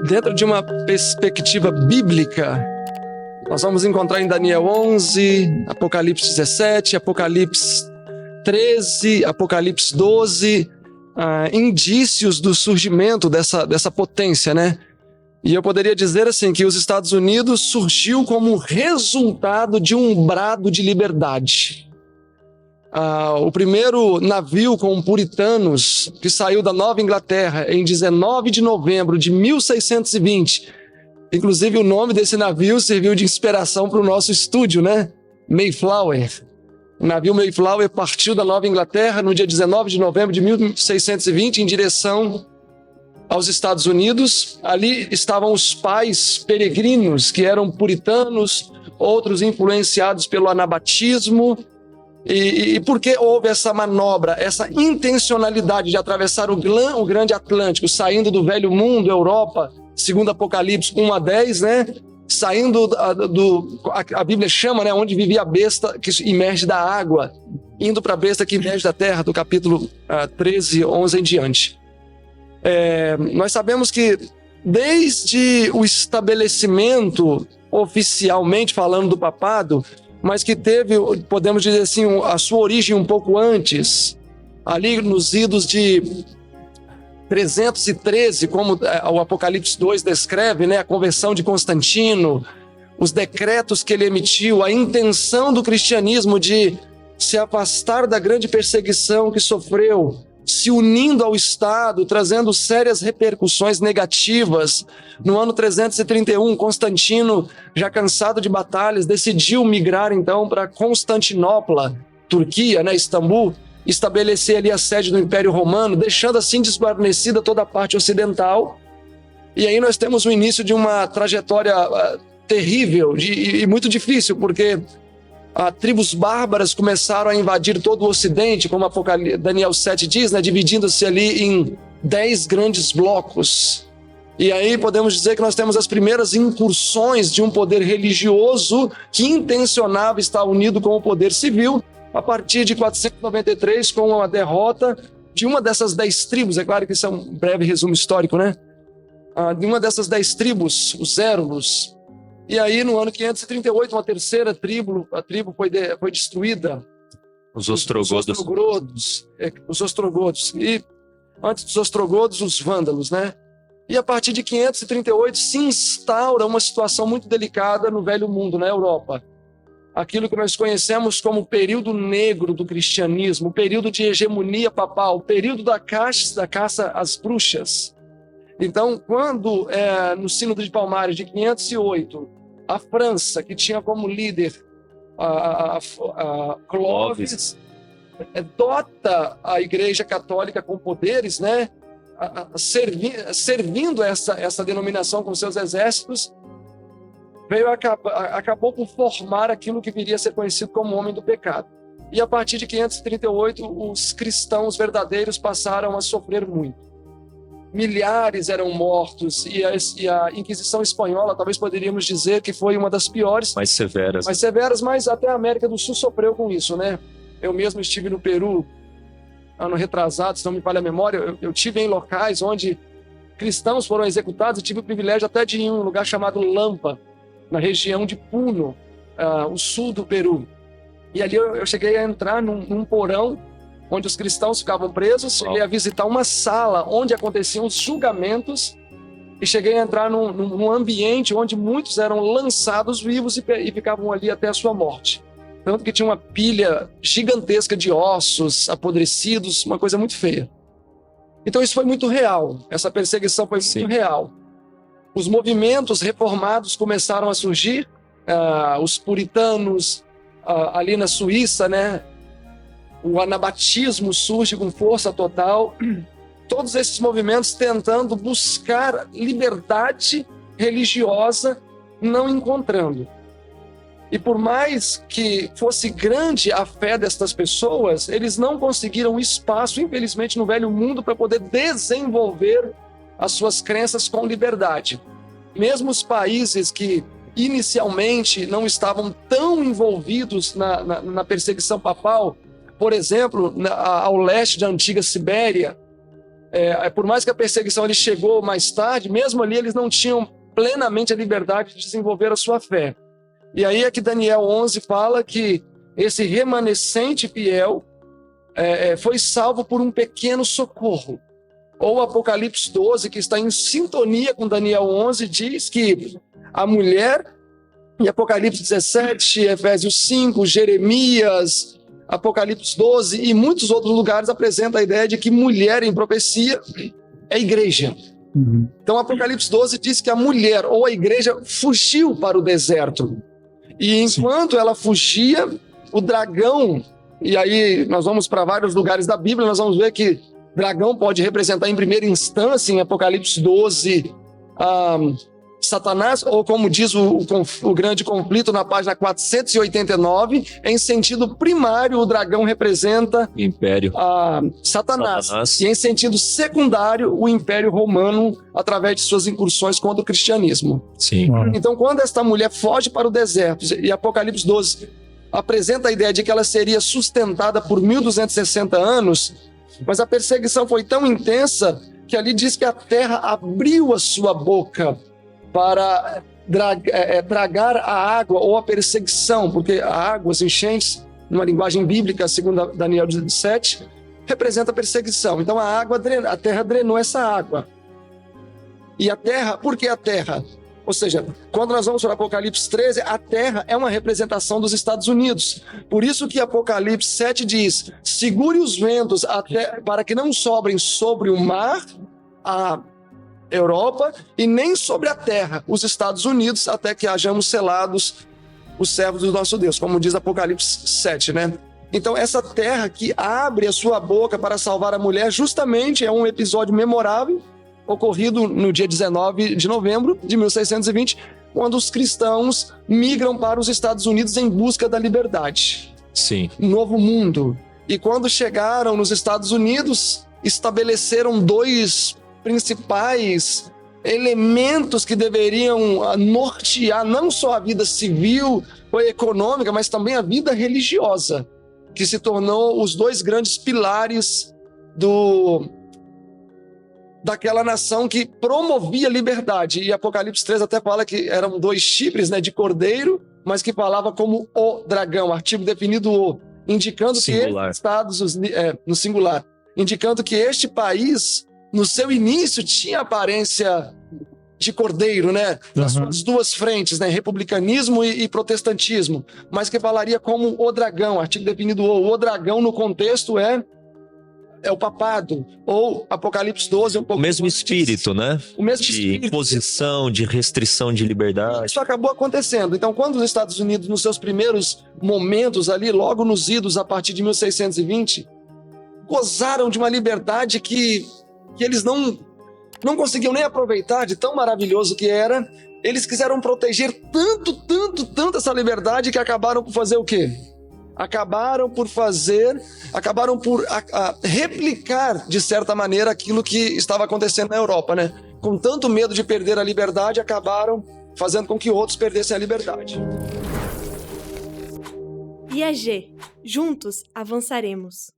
Dentro de uma perspectiva bíblica, nós vamos encontrar em Daniel 11, Apocalipse 17, Apocalipse 13, Apocalipse 12, indícios do surgimento dessa potência, né? E eu poderia dizer assim, que os Estados Unidos surgiu como resultado de um brado de liberdade. O primeiro navio com puritanos que saiu da Nova Inglaterra em 19 de novembro de 1620. Inclusive o nome desse navio serviu de inspiração para o nosso estúdio, né? Mayflower. O navio Mayflower partiu da Nova Inglaterra no dia 19 de novembro de 1620 em direção aos Estados Unidos. Ali estavam os pais peregrinos que eram puritanos, outros influenciados pelo anabatismo. E por que houve essa manobra, essa intencionalidade de atravessar o grande Atlântico, saindo do velho mundo, Europa, segundo Apocalipse 1 a 10, né? Saindo a Bíblia chama, né, onde vivia a besta que emerge da água, indo para a besta que emerge da terra, do capítulo 13, 11 em diante. Nós sabemos que desde o estabelecimento, oficialmente falando do papado, mas que teve, podemos dizer assim, a sua origem um pouco antes, ali nos idos de 313, como o Apocalipse 2 descreve, né, a conversão de Constantino, os decretos que ele emitiu, a intenção do cristianismo de se afastar da grande perseguição que sofreu, se unindo ao Estado, trazendo sérias repercussões negativas. No ano 331, Constantino, já cansado de batalhas, decidiu migrar então para Constantinopla, Turquia, né, Istambul, estabelecer ali a sede do Império Romano, deixando assim desguarnecida toda a parte ocidental. E aí nós temos o início de uma trajetória terrível e muito difícil, porque tribos bárbaras começaram a invadir todo o Ocidente, como Daniel 7 diz, né, dividindo-se ali em 10 grandes blocos. E aí podemos dizer que nós temos as primeiras incursões de um poder religioso que intencionava estar unido com o poder civil, a partir de 493, com a derrota de uma dessas 10 tribos. É claro que isso é um breve resumo histórico, né? De uma dessas 10 tribos, os Érulos. E aí, no ano 538, uma terceira tribo, a tribo foi destruída. Os ostrogodos. Os ostrogodos. E antes dos ostrogodos, os vândalos, né? E a partir de 538 se instaura uma situação muito delicada no Velho Mundo, na Europa. Aquilo que nós conhecemos como o período negro do cristianismo, o período de hegemonia papal, o período da caça às bruxas. Então, quando no Sínodo de Palmares de 508, a França, que tinha como líder a Clovis, dota a Igreja Católica com poderes, né, servindo essa denominação com seus exércitos, acabou por formar aquilo que viria a ser conhecido como homem do pecado. E a partir de 538, os cristãos verdadeiros passaram a sofrer muito. Milhares eram mortos, e a Inquisição Espanhola, talvez poderíamos dizer que foi uma das piores. Mais severas, mas até a América do Sul sofreu com isso, né? Eu mesmo estive no Peru, ano retrasado, se não me falha a memória, eu estive em locais onde cristãos foram executados, e tive o privilégio até de ir em um lugar chamado Lampa, na região de Puno, o sul do Peru. E ali eu cheguei a entrar num porão onde os cristãos ficavam presos. Cheguei a visitar uma sala onde aconteciam os julgamentos e cheguei a entrar num ambiente onde muitos eram lançados vivos e ficavam ali até a sua morte. Tanto que tinha uma pilha gigantesca de ossos apodrecidos, uma coisa muito feia. Então isso foi muito real, essa perseguição foi muito real. Os movimentos reformados começaram a surgir, os puritanos, ali na Suíça, né? O anabatismo surge com força total. Todos esses movimentos tentando buscar liberdade religiosa, não encontrando. E por mais que fosse grande a fé destas pessoas, eles não conseguiram espaço, infelizmente, no Velho Mundo para poder desenvolver as suas crenças com liberdade. Mesmo os países que inicialmente não estavam tão envolvidos na perseguição papal, por exemplo, ao leste da antiga Sibéria, por mais que a perseguição ali chegou mais tarde, mesmo ali eles não tinham plenamente a liberdade de desenvolver a sua fé. E aí é que Daniel 11 fala que esse remanescente fiel foi salvo por um pequeno socorro. Ou Apocalipse 12, que está em sintonia com Daniel 11, diz que a mulher, em Apocalipse 17, Efésios 5, Jeremias, Apocalipse 12 e muitos outros lugares apresentam a ideia de que mulher em profecia é igreja. Então Apocalipse 12 diz que a mulher ou a igreja fugiu para o deserto. E enquanto ela fugia, o dragão, e aí nós vamos para vários lugares da Bíblia, nós vamos ver que dragão pode representar em primeira instância, em Apocalipse 12, Satanás, ou como diz o grande conflito na página 489, em sentido primário o dragão representa Império. Satanás. E em sentido secundário o Império Romano, através de suas incursões contra o cristianismo. Sim. Então quando esta mulher foge para o deserto, e Apocalipse 12 apresenta a ideia de que ela seria sustentada por 1260 anos, mas a perseguição foi tão intensa que ali diz que a terra abriu a sua boca para dragar a água ou a perseguição, porque a água, as enchentes, numa linguagem bíblica, segundo Daniel 17, representa a perseguição. Então a terra drenou essa água. E a terra, por que a terra? Ou seja, quando nós vamos para Apocalipse 13, a terra é uma representação dos Estados Unidos. Por isso que Apocalipse 7 diz: segure os ventos para que não sobrem sobre o mar, a Europa, e nem sobre a terra, os Estados Unidos, até que hajamos selados os servos do nosso Deus, como diz Apocalipse 7, né? Então essa terra que abre a sua boca para salvar a mulher, justamente é um episódio memorável, ocorrido no dia 19 de novembro de 1620, quando os cristãos migram para os Estados Unidos em busca da liberdade. Sim. Novo mundo. E quando chegaram nos Estados Unidos, estabeleceram dois principais elementos que deveriam nortear não só a vida civil ou econômica, mas também a vida religiosa, que se tornou os dois grandes pilares daquela nação que promovia liberdade. E Apocalipse 3 até fala que eram dois chifres, né, de cordeiro, mas que falava como o dragão, artigo definido o, indicando singular. Que no singular, indicando que este país, no seu início, tinha aparência de cordeiro, né, nas suas duas frentes, né, republicanismo e protestantismo, mas que falaria como o dragão, artigo definido o dragão no contexto é o papado, ou Apocalipse 12 um pouco... O mesmo espírito, né? O mesmo de espírito. imposição, de restrição de liberdade. Isso acabou acontecendo. Então, quando os Estados Unidos, nos seus primeiros momentos ali, logo nos idos a partir de 1620, gozaram de uma liberdade que eles não conseguiam nem aproveitar, de tão maravilhoso que era, eles quiseram proteger tanto essa liberdade que acabaram por fazer o quê? Acabaram por replicar, de certa maneira, aquilo que estava acontecendo na Europa, né? Com tanto medo de perder a liberdade, acabaram fazendo com que outros perdessem a liberdade. IAG. Juntos avançaremos.